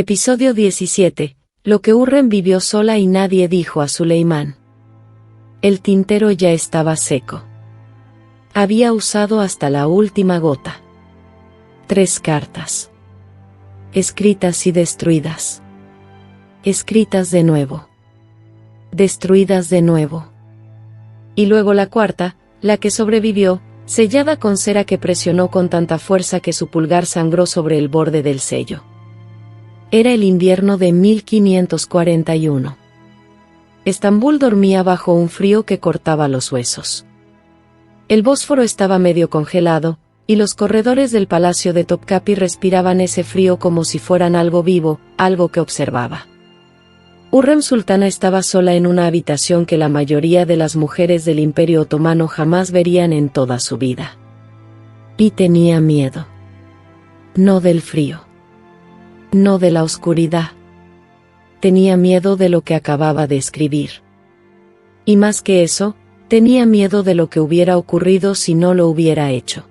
Episodio 17. Lo que Hurrem vivió sola y nadie dijo a Suleimán. El tintero ya estaba seco. Había usado hasta la última gota. 3 cartas. Escritas y destruidas. Escritas de nuevo. Destruidas de nuevo. Y luego la cuarta, la que sobrevivió, sellada con cera que presionó con tanta fuerza que su pulgar sangró sobre el borde del sello. Era el invierno de 1541. Estambul dormía bajo un frío que cortaba los huesos. El Bósforo estaba medio congelado, y los corredores del palacio de Topkapi respiraban ese frío como si fueran algo vivo, algo que observaba. Hurrem Sultana estaba sola en una habitación que la mayoría de las mujeres del Imperio Otomano jamás verían en toda su vida. Y tenía miedo. No del frío. No de la oscuridad. Tenía miedo de lo que acababa de escribir. Y más que eso, tenía miedo de lo que hubiera ocurrido si no lo hubiera hecho.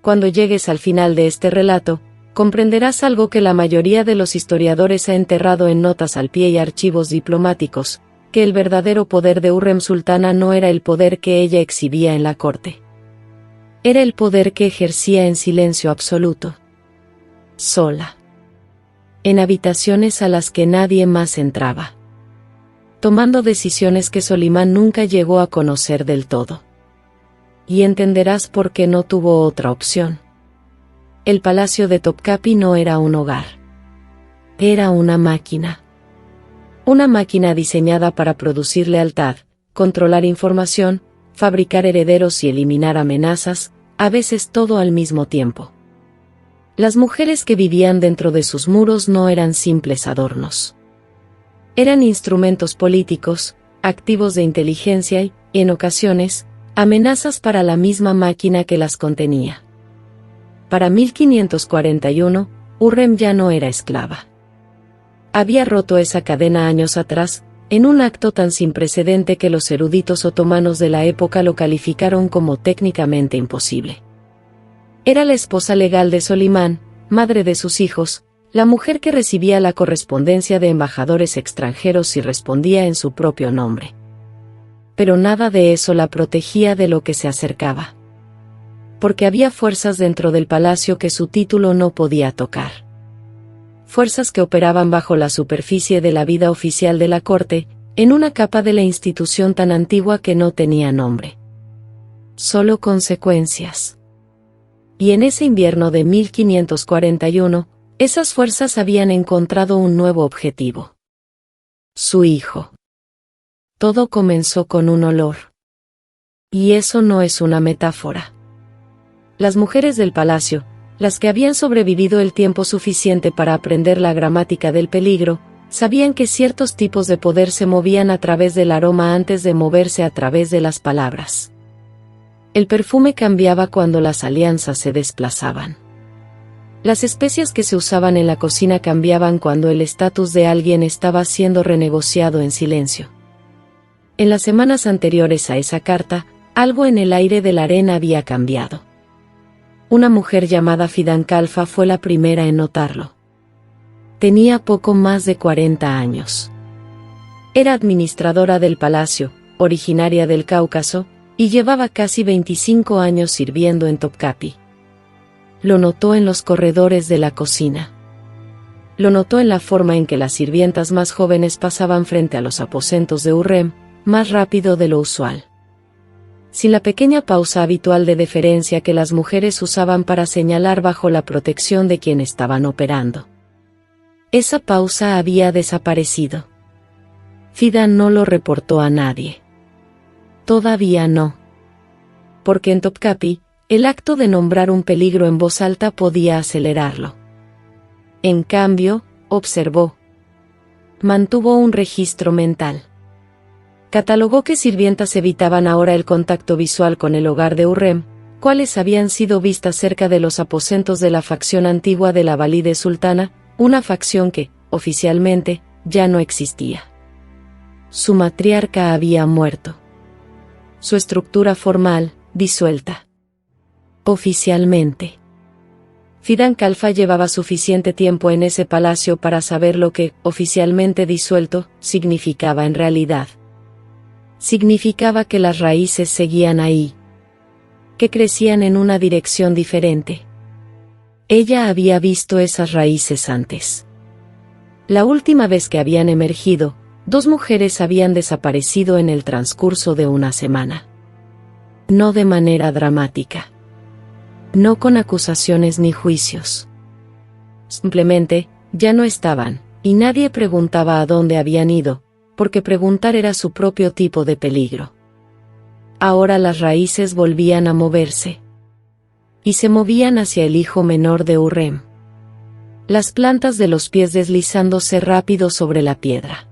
Cuando llegues al final de este relato, comprenderás algo que la mayoría de los historiadores ha enterrado en notas al pie y archivos diplomáticos, que el verdadero poder de Hurrem Sultana no era el poder que ella exhibía en la corte. Era el poder que ejercía en silencio absoluto. Sola. En habitaciones a las que nadie más entraba. Tomando decisiones que Solimán nunca llegó a conocer del todo. Y entenderás por qué no tuvo otra opción. El palacio de Topkapi no era un hogar. Era una máquina. Una máquina diseñada para producir lealtad, controlar información, fabricar herederos y eliminar amenazas, a veces todo al mismo tiempo. Las mujeres que vivían dentro de sus muros no eran simples adornos. Eran instrumentos políticos, activos de inteligencia y, en ocasiones, amenazas para la misma máquina que las contenía. Para 1541, Hurrem ya no era esclava. Había roto esa cadena años atrás, en un acto tan sin precedente que los eruditos otomanos de la época lo calificaron como técnicamente imposible. Era la esposa legal de Solimán, madre de sus hijos, la mujer que recibía la correspondencia de embajadores extranjeros y respondía en su propio nombre. Pero nada de eso la protegía de lo que se acercaba. Porque había fuerzas dentro del palacio que su título no podía tocar. Fuerzas que operaban bajo la superficie de la vida oficial de la corte, en una capa de la institución tan antigua que no tenía nombre. Solo consecuencias. Y en ese invierno de 1541, esas fuerzas habían encontrado un nuevo objetivo. Su hijo. Todo comenzó con un olor. Y eso no es una metáfora. Las mujeres del palacio, las que habían sobrevivido el tiempo suficiente para aprender la gramática del peligro, sabían que ciertos tipos de poder se movían a través del aroma antes de moverse a través de las palabras. El perfume cambiaba cuando las alianzas se desplazaban. Las especias que se usaban en la cocina cambiaban cuando el estatus de alguien estaba siendo renegociado en silencio. En las semanas anteriores a esa carta, algo en el aire de la arena había cambiado. Una mujer llamada Fidan Kalfa fue la primera en notarlo. Tenía poco más de 40 años. Era administradora del palacio, originaria del Cáucaso, y llevaba casi 25 años sirviendo en Topkapi. Lo notó en los corredores de la cocina. Lo notó en la forma en que las sirvientas más jóvenes pasaban frente a los aposentos de Hurrem, más rápido de lo usual. Sin la pequeña pausa habitual de deferencia que las mujeres usaban para señalar bajo la protección de quien estaban operando. Esa pausa había desaparecido. Fidan no lo reportó a nadie. Todavía no. Porque en Topkapi, el acto de nombrar un peligro en voz alta podía acelerarlo. En cambio, observó. Mantuvo un registro mental. Catalogó qué sirvientas evitaban ahora el contacto visual con el hogar de Hurrem, cuáles habían sido vistas cerca de los aposentos de la facción antigua de la Valide Sultana, una facción que, oficialmente, ya no existía. Su matriarca había muerto. Su estructura formal, disuelta. Oficialmente. Fidan Khalfa llevaba suficiente tiempo en ese palacio para saber lo que, oficialmente disuelto, significaba en realidad. Significaba que las raíces seguían ahí, que crecían en una dirección diferente. Ella había visto esas raíces antes. La última vez que habían emergido, 2 mujeres habían desaparecido en el transcurso de una semana. No de manera dramática. No con acusaciones ni juicios. Simplemente, ya no estaban, y nadie preguntaba a dónde habían ido, porque preguntar era su propio tipo de peligro. Ahora las raíces volvían a moverse. Y se movían hacia el hijo menor de Hurrem. Las plantas de los pies deslizándose rápido sobre la piedra.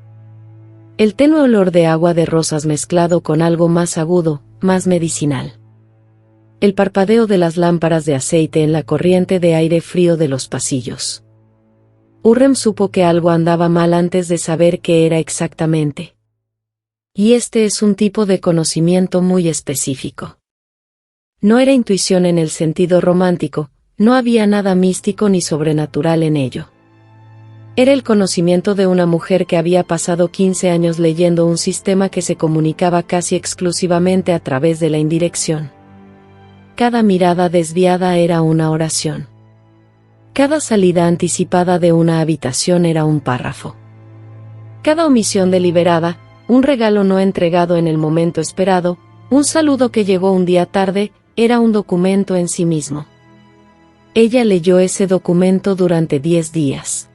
El tenue olor de agua de rosas mezclado con algo más agudo, más medicinal. El parpadeo de las lámparas de aceite en la corriente de aire frío de los pasillos. Hurrem supo que algo andaba mal antes de saber qué era exactamente. Y este es un tipo de conocimiento muy específico. No era intuición en el sentido romántico, no había nada místico ni sobrenatural en ello. Era el conocimiento de una mujer que había pasado 15 años leyendo un sistema que se comunicaba casi exclusivamente a través de la indirección. Cada mirada desviada era una oración. Cada salida anticipada de una habitación era un párrafo. Cada omisión deliberada, un regalo no entregado en el momento esperado, un saludo que llegó un día tarde, era un documento en sí mismo. Ella leyó ese documento durante 10 días.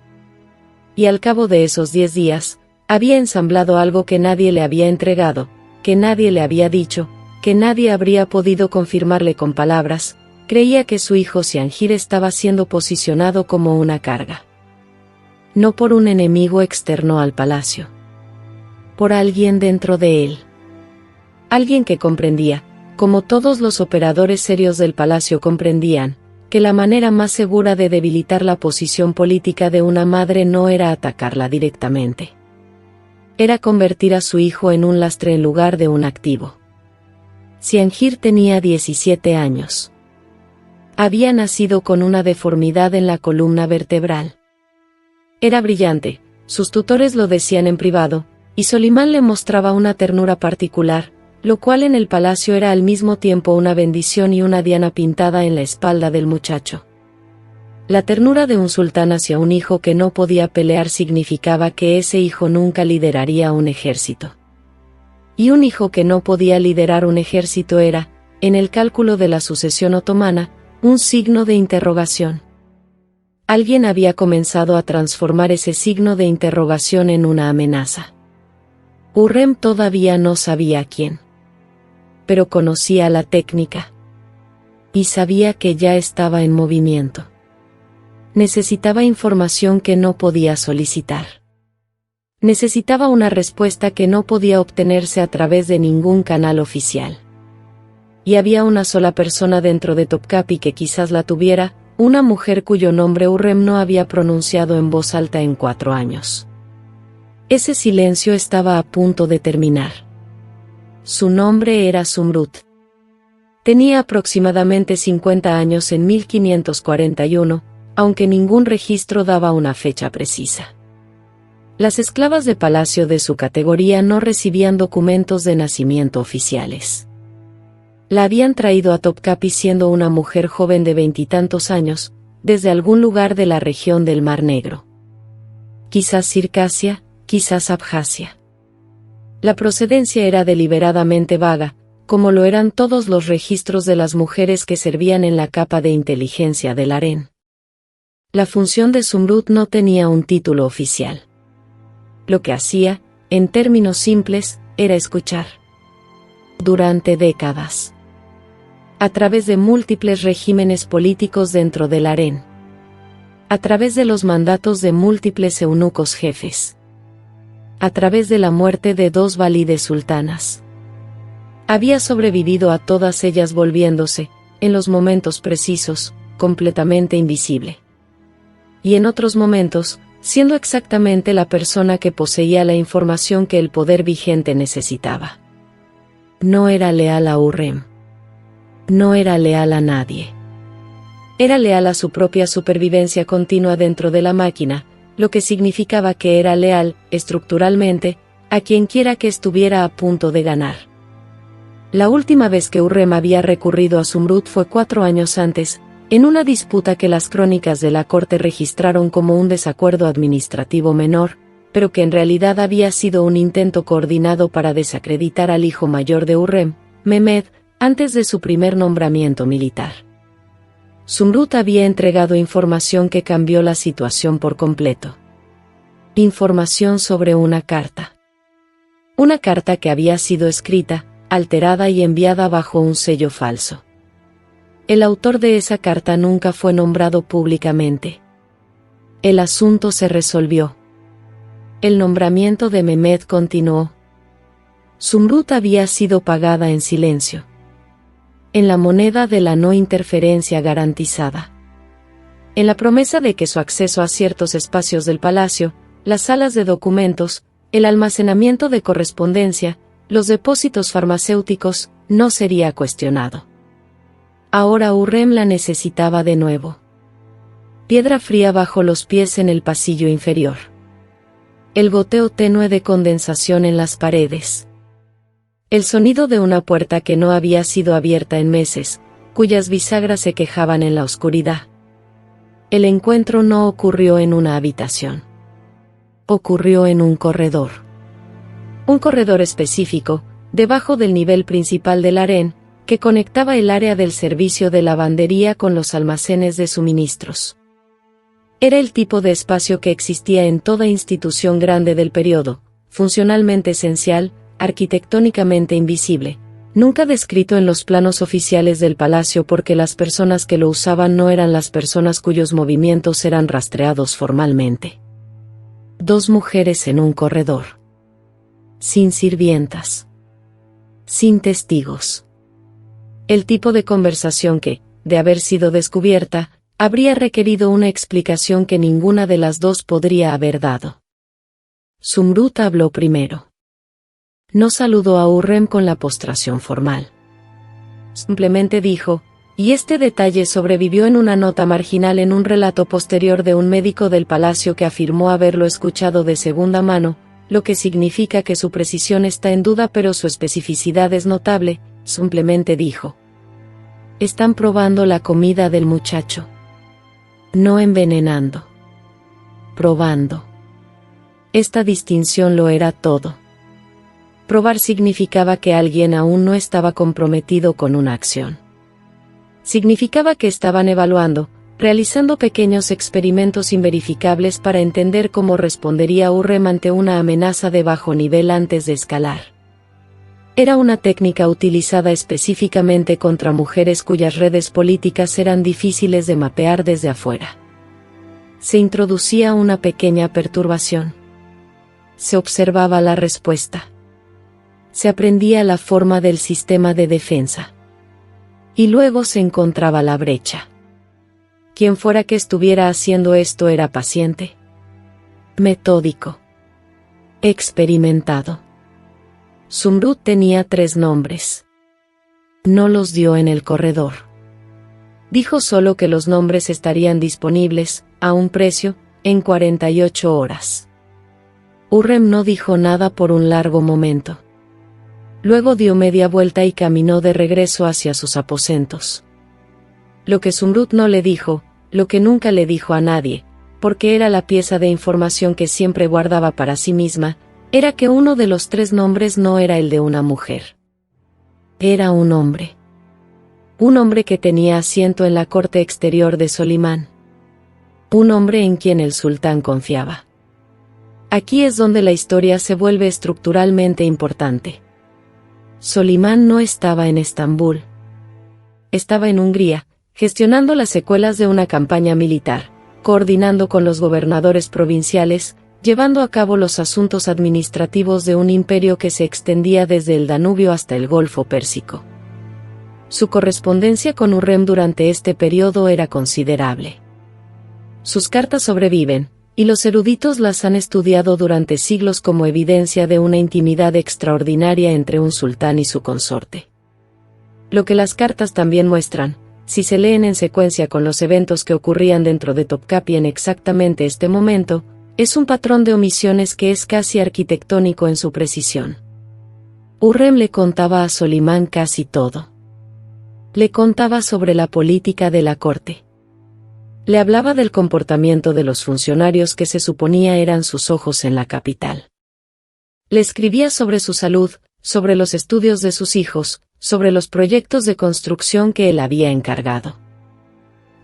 Y al cabo de esos 10 días, había ensamblado algo que nadie le había entregado, que nadie le había dicho, que nadie habría podido confirmarle con palabras. Creía que su hijo Siangir estaba siendo posicionado como una carga. No por un enemigo externo al palacio. Por alguien dentro de él. Alguien que comprendía, como todos los operadores serios del palacio comprendían, que la manera más segura de debilitar la posición política de una madre no era atacarla directamente. Era convertir a su hijo en un lastre en lugar de un activo. Siangir tenía 17 años. Había nacido con una deformidad en la columna vertebral. Era brillante, sus tutores lo decían en privado, y Solimán le mostraba una ternura particular, lo cual en el palacio era al mismo tiempo una bendición y una diana pintada en la espalda del muchacho. La ternura de un sultán hacia un hijo que no podía pelear significaba que ese hijo nunca lideraría un ejército. Y un hijo que no podía liderar un ejército era, en el cálculo de la sucesión otomana, un signo de interrogación. Alguien había comenzado a transformar ese signo de interrogación en una amenaza. Hurrem todavía no sabía quién. Pero conocía la técnica. Y sabía que ya estaba en movimiento. Necesitaba información que no podía solicitar. Necesitaba una respuesta que no podía obtenerse a través de ningún canal oficial. Y había una sola persona dentro de Topkapi que quizás la tuviera, una mujer cuyo nombre Hurrem no había pronunciado en voz alta en 4 años. Ese silencio estaba a punto de terminar. Su nombre era Zumrud. Tenía aproximadamente 50 años en 1541, aunque ningún registro daba una fecha precisa. Las esclavas de palacio de su categoría no recibían documentos de nacimiento oficiales. La habían traído a Topkapi siendo una mujer joven de 20 y tantos años, desde algún lugar de la región del Mar Negro. Quizás Circasia, quizás Abjasia. La procedencia era deliberadamente vaga, como lo eran todos los registros de las mujeres que servían en la capa de inteligencia del harén. La función de Zumrud no tenía un título oficial. Lo que hacía, en términos simples, era escuchar. Durante décadas. A través de múltiples regímenes políticos dentro del harén. A través de los mandatos de múltiples eunucos jefes. A través de la muerte de 2 valides sultanas. Había sobrevivido a todas ellas volviéndose, en los momentos precisos, completamente invisible. Y en otros momentos, siendo exactamente la persona que poseía la información que el poder vigente necesitaba. No era leal a Hurrem. No era leal a nadie. era leal a su propia supervivencia continua dentro de la máquina, lo que significaba que era leal, estructuralmente, a quienquiera que estuviera a punto de ganar. La última vez que Hurrem había recurrido a Zumrud fue 4 años antes, en una disputa que las crónicas de la corte registraron como un desacuerdo administrativo menor, pero que en realidad había sido un intento coordinado para desacreditar al hijo mayor de Hurrem, Mehmed, antes de su primer nombramiento militar. Zumrud había entregado información que cambió la situación por completo. Información sobre una carta. Una carta que había sido escrita, alterada y enviada bajo un sello falso. El autor de esa carta nunca fue nombrado públicamente. El asunto se resolvió. El nombramiento de Mehmed continuó. Zumrud había sido pagada en silencio. En la moneda de la no interferencia garantizada. En la promesa de que su acceso a ciertos espacios del palacio, las salas de documentos, el almacenamiento de correspondencia, los depósitos farmacéuticos, no sería cuestionado. Ahora Hurrem la necesitaba de nuevo. Piedra fría bajo los pies en el pasillo inferior. El goteo tenue de condensación en las paredes. El sonido de una puerta que no había sido abierta en meses, cuyas bisagras se quejaban en la oscuridad. El encuentro no ocurrió en una habitación. Ocurrió en un corredor. Un corredor específico, debajo del nivel principal del harén, que conectaba el área del servicio de lavandería con los almacenes de suministros. Era el tipo de espacio que existía en toda institución grande del periodo, funcionalmente esencial, arquitectónicamente invisible, nunca descrito en los planos oficiales del palacio porque las personas que lo usaban no eran las personas cuyos movimientos eran rastreados formalmente. 2 mujeres en un corredor. Sin sirvientas. Sin testigos. El tipo de conversación que, de haber sido descubierta, habría requerido una explicación que ninguna de las dos podría haber dado. Zumrud habló primero. No saludó a Hurrem con la postración formal. Simplemente dijo, y este detalle sobrevivió en una nota marginal en un relato posterior de un médico del palacio que afirmó haberlo escuchado de segunda mano, lo que significa que su precisión está en duda pero su especificidad es notable, simplemente dijo. Están probando la comida del muchacho. No envenenando. Probando. Esta distinción lo era todo. Probar significaba que alguien aún no estaba comprometido con una acción. Significaba que estaban evaluando, realizando pequeños experimentos inverificables para entender cómo respondería Hurrem ante una amenaza de bajo nivel antes de escalar. Era una técnica utilizada específicamente contra mujeres cuyas redes políticas eran difíciles de mapear desde afuera. Se introducía una pequeña perturbación. Se observaba la respuesta. Se aprendía la forma del sistema de defensa. Y luego se encontraba la brecha. Quien fuera que estuviera haciendo esto era paciente, metódico, experimentado. Zumrud tenía 3 nombres. No los dio en el corredor. Dijo solo que los nombres estarían disponibles, a un precio, en 48 horas. Hurrem no dijo nada por un largo momento. Luego dio media vuelta y caminó de regreso hacia sus aposentos. Lo que Zumrud no le dijo, lo que nunca le dijo a nadie, porque era la pieza de información que siempre guardaba para sí misma, era que uno de los 3 nombres no era el de una mujer. Era un hombre. Un hombre que tenía asiento en la corte exterior de Solimán. Un hombre en quien el sultán confiaba. Aquí es donde la historia se vuelve estructuralmente importante. Solimán no estaba en Estambul. Estaba en Hungría, gestionando las secuelas de una campaña militar, coordinando con los gobernadores provinciales, llevando a cabo los asuntos administrativos de un imperio que se extendía desde el Danubio hasta el Golfo Pérsico. Su correspondencia con Hurrem durante este periodo era considerable. Sus cartas sobreviven, y los eruditos las han estudiado durante siglos como evidencia de una intimidad extraordinaria entre un sultán y su consorte. Lo que las cartas también muestran, si se leen en secuencia con los eventos que ocurrían dentro de Topkapi en exactamente este momento, es un patrón de omisiones que es casi arquitectónico en su precisión. Hurrem le contaba a Solimán casi todo. Le contaba sobre la política de la corte. Le hablaba del comportamiento de los funcionarios que se suponía eran sus ojos en la capital. Le escribía sobre su salud, sobre los estudios de sus hijos, sobre los proyectos de construcción que él había encargado.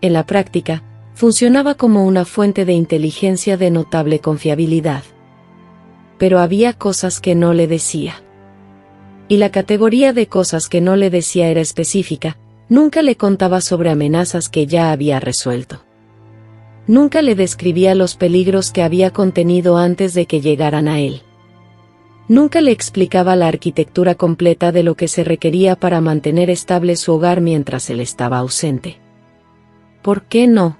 En la práctica, funcionaba como una fuente de inteligencia de notable confiabilidad. Pero había cosas que no le decía. Y la categoría de cosas que no le decía era específica. Nunca le contaba sobre amenazas que ya había resuelto. Nunca le describía los peligros que había contenido antes de que llegaran a él. Nunca le explicaba la arquitectura completa de lo que se requería para mantener estable su hogar mientras él estaba ausente. ¿Por qué no?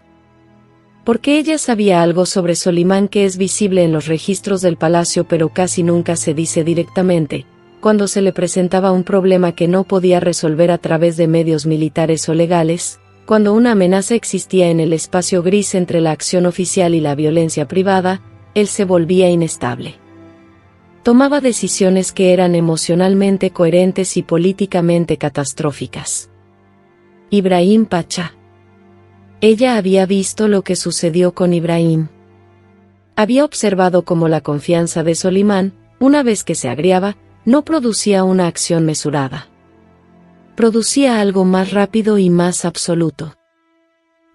Porque ella sabía algo sobre Solimán que es visible en los registros del palacio pero casi nunca se dice directamente, cuando se le presentaba un problema que no podía resolver a través de medios militares o legales, cuando una amenaza existía en el espacio gris entre la acción oficial y la violencia privada, él se volvía inestable. Tomaba decisiones que eran emocionalmente coherentes y políticamente catastróficas. Ibrahim Pachá. Ella había visto lo que sucedió con Ibrahim. Había observado cómo la confianza de Solimán, una vez que se agriaba, no producía una acción mesurada. Producía algo más rápido y más absoluto.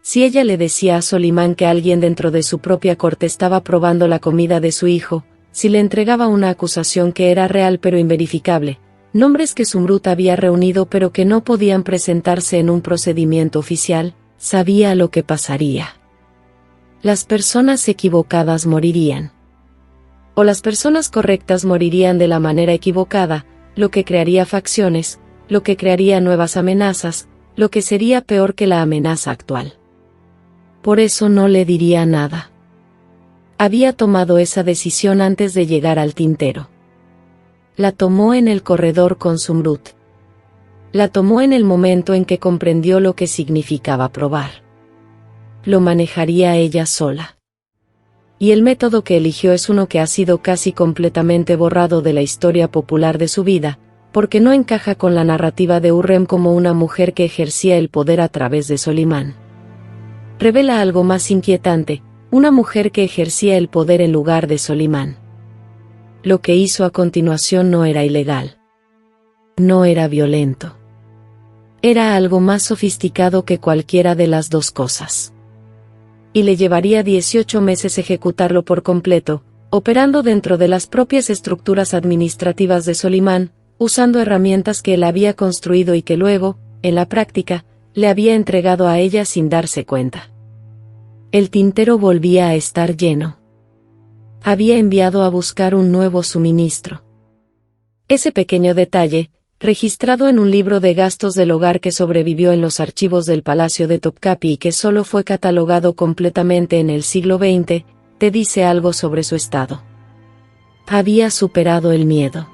Si ella le decía a Solimán que alguien dentro de su propia corte estaba probando la comida de su hijo, si le entregaba una acusación que era real pero inverificable, nombres que Zumrud había reunido pero que no podían presentarse en un procedimiento oficial, sabía lo que pasaría. Las personas equivocadas morirían. O las personas correctas morirían de la manera equivocada, lo que crearía facciones, lo que crearía nuevas amenazas, lo que sería peor que la amenaza actual. Por eso no le diría nada. Había tomado esa decisión antes de llegar al tintero. La tomó en el corredor con Zumrud. La tomó en el momento en que comprendió lo que significaba probar. Lo manejaría ella sola. Y el método que eligió es uno que ha sido casi completamente borrado de la historia popular de su vida, porque no encaja con la narrativa de Hurrem como una mujer que ejercía el poder a través de Solimán. Revela algo más inquietante, una mujer que ejercía el poder en lugar de Solimán. Lo que hizo a continuación no era ilegal. No era violento. Era algo más sofisticado que cualquiera de las dos cosas. Y le llevaría 18 meses ejecutarlo por completo, operando dentro de las propias estructuras administrativas de Solimán, usando herramientas que él había construido y que luego, en la práctica, le había entregado a ella sin darse cuenta. El tintero volvía a estar lleno. Había enviado a buscar un nuevo suministro. Ese pequeño detalle, registrado en un libro de gastos del hogar que sobrevivió en los archivos del Palacio de Topkapi y que solo fue catalogado completamente en el siglo XX, te dice algo sobre su estado. Había superado el miedo.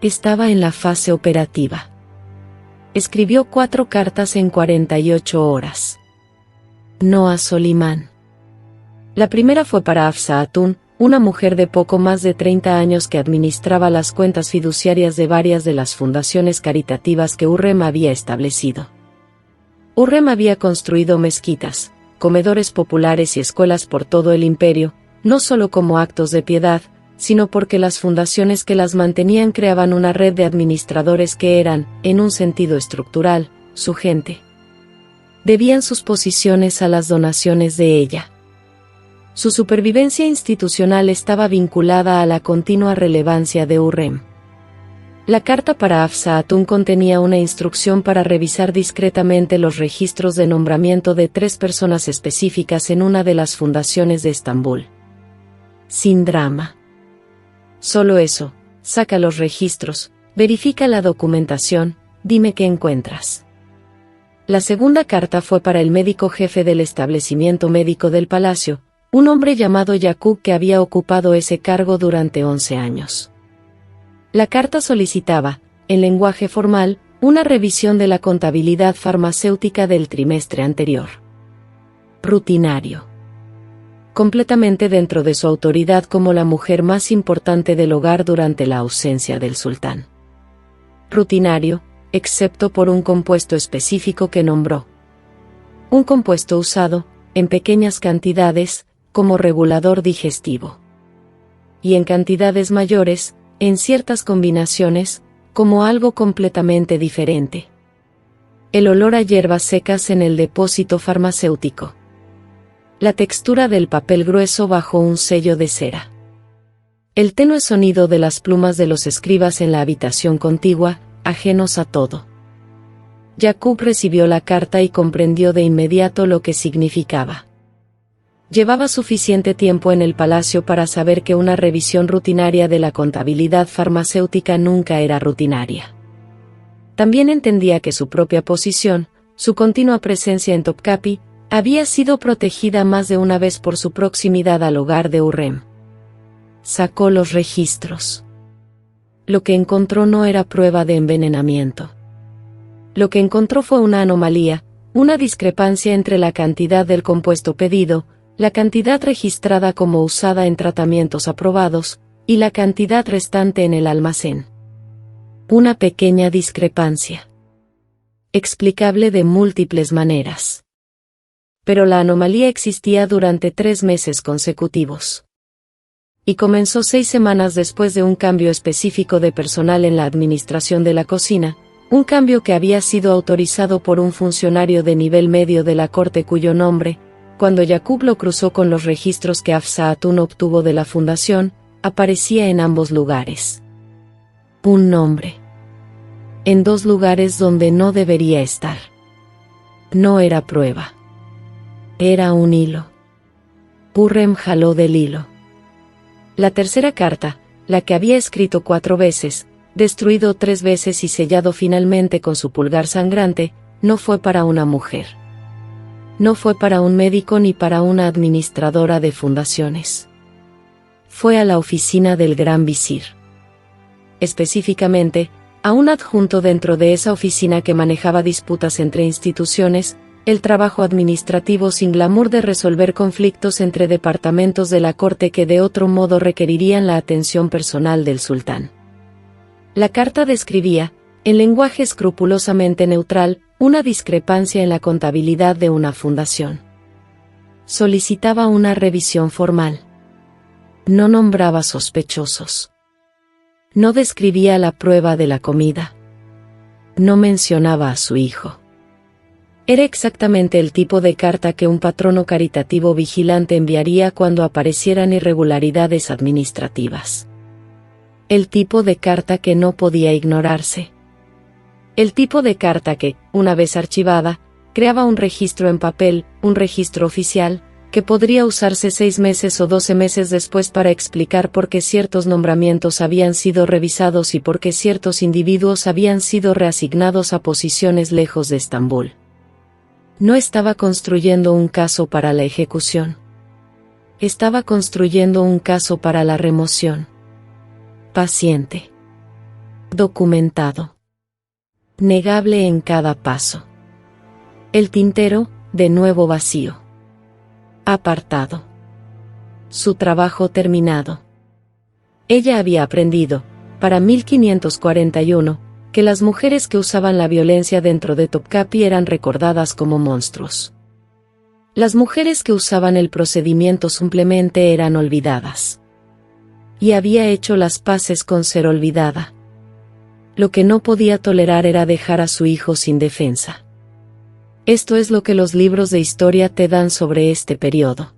Estaba en la fase operativa. Escribió 4 cartas en 48 horas. No a Solimán. La primera fue para Hafsa Hatun, una mujer de poco más de 30 años que administraba las cuentas fiduciarias de varias de las fundaciones caritativas que Hurrem había establecido. Hurrem había construido mezquitas, comedores populares y escuelas por todo el imperio, no solo como actos de piedad, sino porque las fundaciones que las mantenían creaban una red de administradores que eran, en un sentido estructural, su gente. Debían sus posiciones a las donaciones de ella. Su supervivencia institucional estaba vinculada a la continua relevancia de Hurrem. La carta para Hafsa Hatun contenía una instrucción para revisar discretamente los registros de nombramiento de 3 personas específicas en una de las fundaciones de Estambul. Sin drama. Solo eso, saca los registros, verifica la documentación, dime qué encuentras. La segunda carta fue para el médico jefe del establecimiento médico del palacio, un hombre llamado Yaqub que había ocupado ese cargo durante 11 años. La carta solicitaba, en lenguaje formal, Una revisión de la contabilidad farmacéutica del trimestre anterior. Rutinario. Completamente dentro de su autoridad como la mujer más importante del hogar durante la ausencia del sultán. Rutinario, excepto por un compuesto específico que nombró. Un compuesto usado, en pequeñas cantidades, como regulador digestivo. Y en cantidades mayores, en ciertas combinaciones, como algo completamente diferente. El olor a hierbas secas en el depósito farmacéutico. La textura del papel grueso bajo un sello de cera. El tenue sonido de las plumas de los escribas en la habitación contigua, ajenos a todo. Yaqub recibió la carta y comprendió de inmediato lo que significaba. Llevaba suficiente tiempo en el palacio para saber que una revisión rutinaria de la contabilidad farmacéutica nunca era rutinaria. También entendía que su propia posición, su continua presencia en Topkapi, había sido protegida más de una vez por su proximidad al hogar de Hurrem. Sacó los registros. Lo que encontró no era prueba de envenenamiento. Lo que encontró fue una anomalía, una discrepancia entre la cantidad del compuesto pedido, la cantidad registrada como usada en tratamientos aprobados, y la cantidad restante en el almacén. Una pequeña discrepancia. Explicable de múltiples maneras. Pero la anomalía existía durante 3 meses consecutivos. Y comenzó 6 semanas después de un cambio específico de personal en la administración de la cocina, un cambio que había sido autorizado por un funcionario de nivel medio de la corte cuyo nombre, cuando Yaqub lo cruzó con los registros que Hafsa Atún obtuvo de la fundación, aparecía en ambos lugares. Un nombre. En 2 lugares donde no debería estar. No era prueba. Era un hilo. Hurrem jaló del hilo. La tercera carta, la que había escrito 4 veces, destruido 3 veces y sellado finalmente con su pulgar sangrante, no fue para una mujer. No fue para un médico ni para una administradora de fundaciones. Fue a la oficina del gran visir. Específicamente, a un adjunto dentro de esa oficina que manejaba disputas entre instituciones, el trabajo administrativo sin glamour de resolver conflictos entre departamentos de la corte que de otro modo requerirían la atención personal del sultán. La carta describía, en lenguaje escrupulosamente neutral, una discrepancia en la contabilidad de una fundación. Solicitaba una revisión formal. No nombraba sospechosos. No describía la prueba de la comida. No mencionaba a su hijo. Era exactamente el tipo de carta que un patrono caritativo vigilante enviaría cuando aparecieran irregularidades administrativas. El tipo de carta que no podía ignorarse. El tipo de carta que, una vez archivada, creaba un registro en papel, un registro oficial, que podría usarse 6 meses o 12 meses después para explicar por qué ciertos nombramientos habían sido revisados y por qué ciertos individuos habían sido reasignados a posiciones lejos de Estambul. No estaba construyendo un caso para la ejecución. Estaba construyendo un caso para la remoción. Paciente. Documentado. Negable en cada paso. El tintero, de nuevo vacío. Apartado. Su trabajo terminado. Ella había aprendido, para 1541, que las mujeres que usaban la violencia dentro de Topkapi eran recordadas como monstruos. Las mujeres que usaban el procedimiento simplemente eran olvidadas. Y había hecho las paces con ser olvidada. Lo que no podía tolerar era dejar a su hijo sin defensa. Esto es lo que los libros de historia te dan sobre este periodo.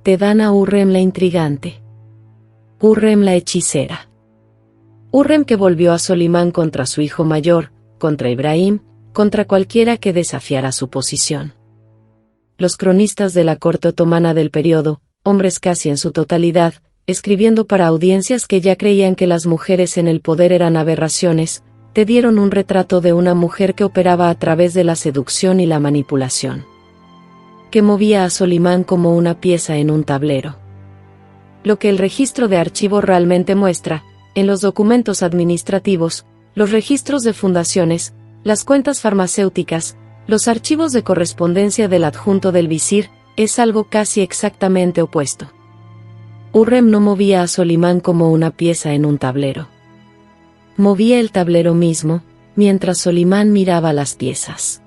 Te dan a Hurrem la intrigante. Hurrem la hechicera. Hurrem que volvió a Solimán contra su hijo mayor, contra Ibrahim, contra cualquiera que desafiara su posición. Los cronistas de la corte otomana del periodo, hombres casi en su totalidad, escribiendo para audiencias que ya creían que las mujeres en el poder eran aberraciones, te dieron un retrato de una mujer que operaba a través de la seducción y la manipulación. Que movía a Solimán como una pieza en un tablero. Lo que el registro de archivo realmente muestra, en los documentos administrativos, los registros de fundaciones, las cuentas farmacéuticas, los archivos de correspondencia del adjunto del visir, es algo casi exactamente opuesto. Hurrem no movía a Solimán como una pieza en un tablero. Movía el tablero mismo, mientras Solimán miraba las piezas.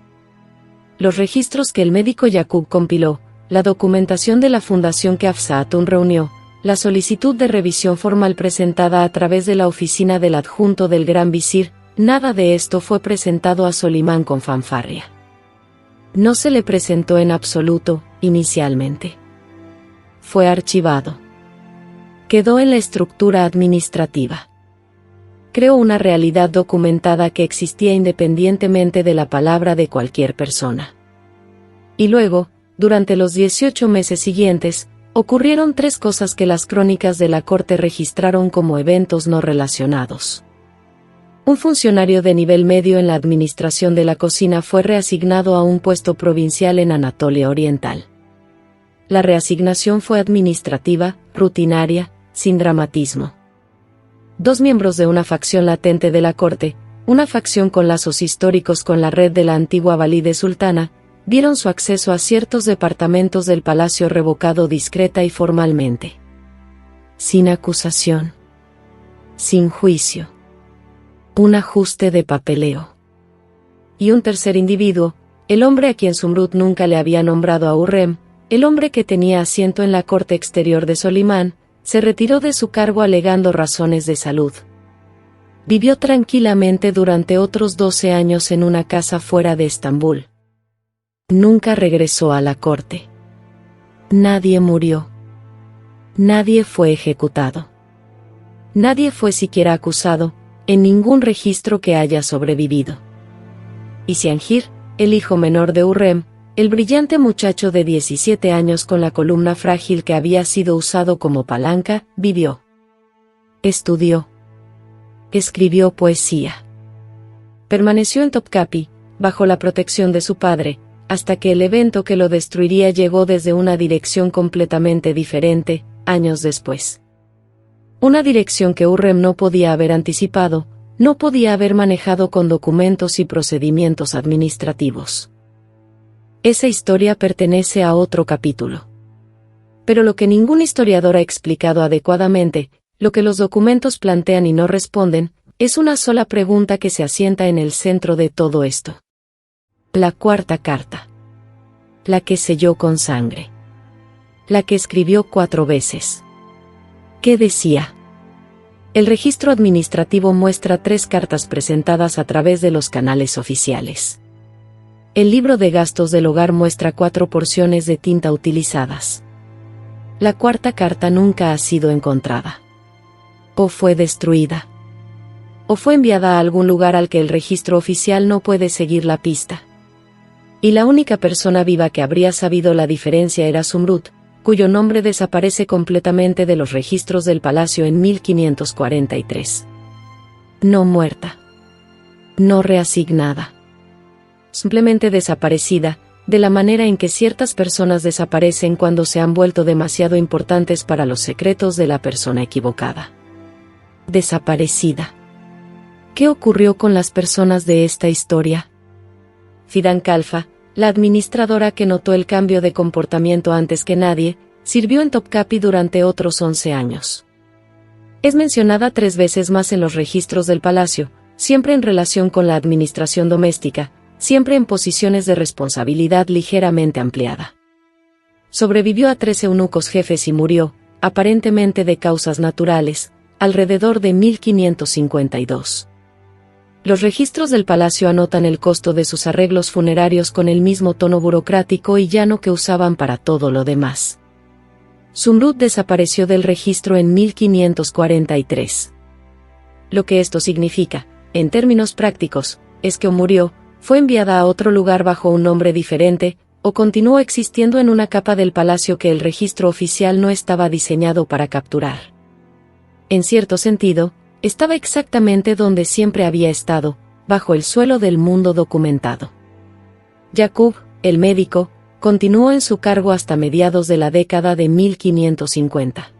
Los registros que el médico Yaqub compiló, la documentación de la fundación que Hafsa Atún reunió, la solicitud de revisión formal presentada a través de la oficina del adjunto del gran visir, nada de esto fue presentado a Solimán con fanfarria. No se le presentó en absoluto, inicialmente. Fue archivado. Quedó en la estructura administrativa. Creó una realidad documentada que existía independientemente de la palabra de cualquier persona. Y luego, durante los 18 meses siguientes, ocurrieron 3 cosas que las crónicas de la corte registraron como eventos no relacionados. Un funcionario de nivel medio en la administración de la cocina fue reasignado a un puesto provincial en Anatolia Oriental. La reasignación fue administrativa, rutinaria, sin dramatismo. 2 miembros de una facción latente de la corte, una facción con lazos históricos con la red de la antigua Valide Sultana, vieron su acceso a ciertos departamentos del palacio revocado discreta y formalmente. Sin acusación. Sin juicio. Un ajuste de papeleo. Y un tercer individuo, el hombre a quien Zumrud nunca le había nombrado a Hurrem, el hombre que tenía asiento en la corte exterior de Solimán, se retiró de su cargo alegando razones de salud. Vivió tranquilamente durante otros 12 años en una casa fuera de Estambul. Nunca regresó a la corte. Nadie murió. Nadie fue ejecutado. Nadie fue siquiera acusado, en ningún registro que haya sobrevivido. Y Siangir, el hijo menor de Hurrem, el brillante muchacho de 17 años con la columna frágil que había sido usado como palanca, vivió. Estudió. Escribió poesía. Permaneció en Topkapi, bajo la protección de su padre, hasta que el evento que lo destruiría llegó desde una dirección completamente diferente, años después. Una dirección que Hurrem no podía haber anticipado, no podía haber manejado con documentos y procedimientos administrativos. Esa historia pertenece a otro capítulo. Pero lo que ningún historiador ha explicado adecuadamente, lo que los documentos plantean y no responden, es una sola pregunta que se asienta en el centro de todo esto. La cuarta carta. La que selló con sangre. La que escribió 4 veces. ¿Qué decía? El registro administrativo muestra 3 cartas presentadas a través de los canales oficiales. El libro de gastos del hogar muestra 4 porciones de tinta utilizadas. La cuarta carta nunca ha sido encontrada. O fue destruida. O fue enviada a algún lugar al que el registro oficial no puede seguir la pista. Y la única persona viva que habría sabido la diferencia era Zumrud, cuyo nombre desaparece completamente de los registros del palacio en 1543. No muerta. No reasignada. Simplemente desaparecida, de la manera en que ciertas personas desaparecen cuando se han vuelto demasiado importantes para los secretos de la persona equivocada. Desaparecida. ¿Qué ocurrió con las personas de esta historia? Fidan Kalfa, la administradora que notó el cambio de comportamiento antes que nadie, sirvió en Topkapi durante otros 11 años. Es mencionada 3 veces más en los registros del palacio, siempre en relación con la administración doméstica, siempre en posiciones de responsabilidad ligeramente ampliada. Sobrevivió a 13 eunucos jefes y murió, aparentemente de causas naturales, alrededor de 1552. Los registros del palacio anotan el costo de sus arreglos funerarios con el mismo tono burocrático y llano que usaban para todo lo demás. Zumrud desapareció del registro en 1543. Lo que esto significa, en términos prácticos, es que o murió, fue enviada a otro lugar bajo un nombre diferente, o continuó existiendo en una capa del palacio que el registro oficial no estaba diseñado para capturar. En cierto sentido, estaba exactamente donde siempre había estado, bajo el suelo del mundo documentado. Yaqub, el médico, continuó en su cargo hasta mediados de la década de 1550.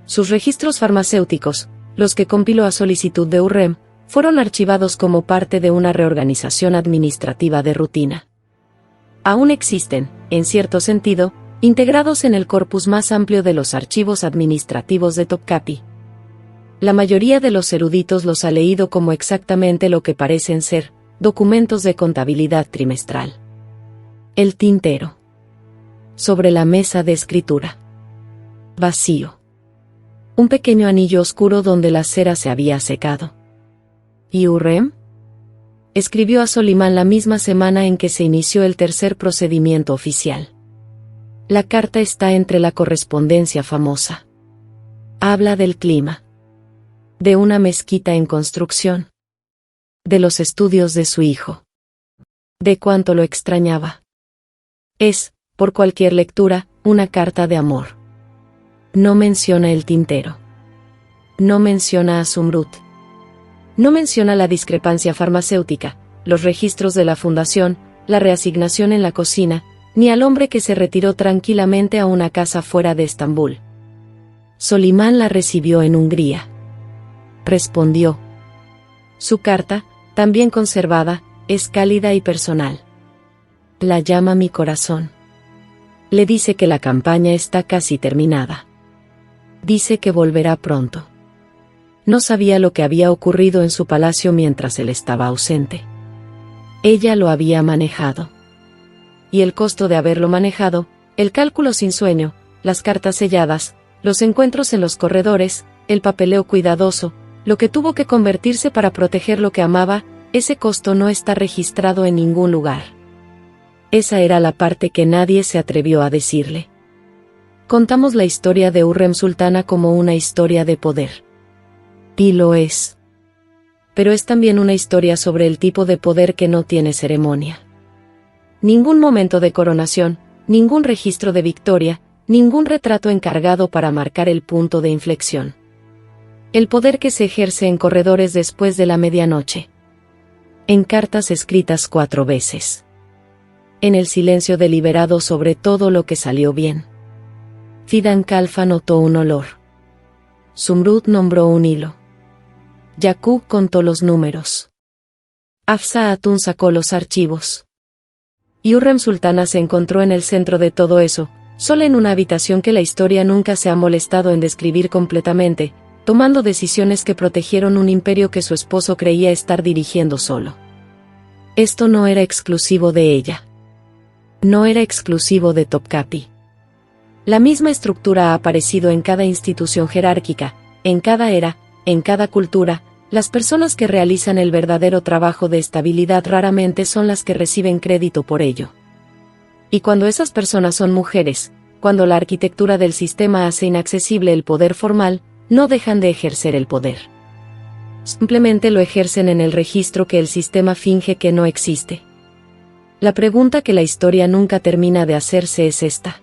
Sus registros farmacéuticos, los que compiló a solicitud de Hurrem, fueron archivados como parte de una reorganización administrativa de rutina. Aún existen, en cierto sentido, integrados en el corpus más amplio de los archivos administrativos de Topkapi. La mayoría de los eruditos los ha leído como exactamente lo que parecen ser, documentos de contabilidad trimestral. El tintero. Sobre la mesa de escritura. Vacío. Un pequeño anillo oscuro donde la cera se había secado. ¿Y Hurrem? Escribió a Solimán la misma semana en que se inició el tercer procedimiento oficial. La carta está entre la correspondencia famosa. Habla del clima. De una mezquita en construcción. De los estudios de su hijo. De cuánto lo extrañaba. Es, por cualquier lectura, una carta de amor. No menciona el tintero. No menciona a Zumrud. No menciona la discrepancia farmacéutica, los registros de la fundación, la reasignación en la cocina, ni al hombre que se retiró tranquilamente a una casa fuera de Estambul. Solimán la recibió en Hungría. Respondió. Su carta, también conservada, es cálida y personal. La llama mi corazón. Le dice que la campaña está casi terminada. Dice que volverá pronto. No sabía lo que había ocurrido en su palacio mientras él estaba ausente. Ella lo había manejado. Y el costo de haberlo manejado, el cálculo sin sueño, las cartas selladas, los encuentros en los corredores, el papeleo cuidadoso, lo que tuvo que convertirse para proteger lo que amaba, ese costo no está registrado en ningún lugar. Esa era la parte que nadie se atrevió a decirle. Contamos la historia de Hurrem Sultana como una historia de poder. Y lo es. Pero es también una historia sobre el tipo de poder que no tiene ceremonia. Ningún momento de coronación, ningún registro de victoria, ningún retrato encargado para marcar el punto de inflexión. El poder que se ejerce en corredores después de la medianoche. En cartas escritas 4 veces. En el silencio deliberado sobre todo lo que salió bien. Fidan Kalfa notó un olor. Zumrud nombró un hilo. Yaqub contó los números. Hafsa Atun sacó los archivos. Y Hurrem Sultana se encontró en el centro de todo eso, sola en una habitación que la historia nunca se ha molestado en describir completamente, tomando decisiones que protegieron un imperio que su esposo creía estar dirigiendo solo. Esto no era exclusivo de ella. No era exclusivo de Topkapi. La misma estructura ha aparecido en cada institución jerárquica, en cada era, en cada cultura. Las personas que realizan el verdadero trabajo de estabilidad raramente son las que reciben crédito por ello. Y cuando esas personas son mujeres, cuando la arquitectura del sistema hace inaccesible el poder formal, no dejan de ejercer el poder. Simplemente lo ejercen en el registro que el sistema finge que no existe. La pregunta que la historia nunca termina de hacerse es esta.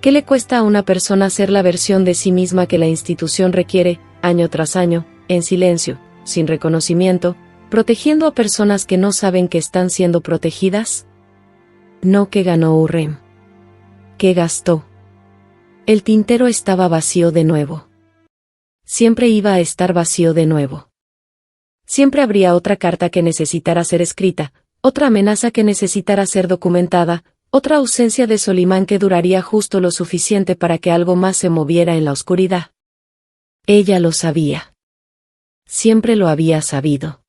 ¿Qué le cuesta a una persona ser la versión de sí misma que la institución requiere, año tras año, en silencio, sin reconocimiento, protegiendo a personas que no saben que están siendo protegidas? No que ganó Hurrem. Que gastó. El tintero estaba vacío de nuevo. Siempre iba a estar vacío de nuevo. Siempre habría otra carta que necesitara ser escrita, otra amenaza que necesitara ser documentada, otra ausencia de Solimán que duraría justo lo suficiente para que algo más se moviera en la oscuridad. Ella lo sabía. Siempre lo había sabido.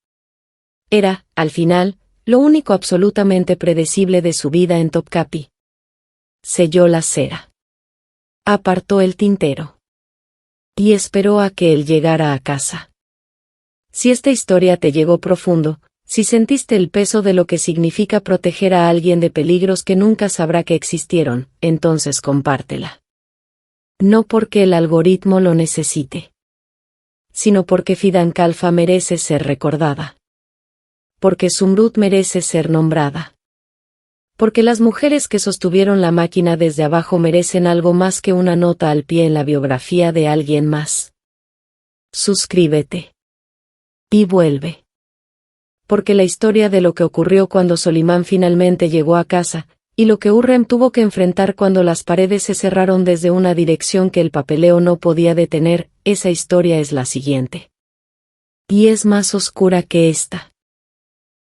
Era, al final, lo único absolutamente predecible de su vida en Topkapi. Selló la cera. Apartó el tintero. Y esperó a que él llegara a casa. Si esta historia te llegó profundo, si sentiste el peso de lo que significa proteger a alguien de peligros que nunca sabrá que existieron, entonces compártela. No porque el algoritmo lo necesite, sino porque Fidan Kalfa merece ser recordada. Porque Zumrud merece ser nombrada. Porque las mujeres que sostuvieron la máquina desde abajo merecen algo más que una nota al pie en la biografía de alguien más. Suscríbete. Y vuelve. Porque la historia de lo que ocurrió cuando Solimán finalmente llegó a casa, y lo que Hurrem tuvo que enfrentar cuando las paredes se cerraron desde una dirección que el papeleo no podía detener, esa historia es la siguiente. y es más oscura que esta.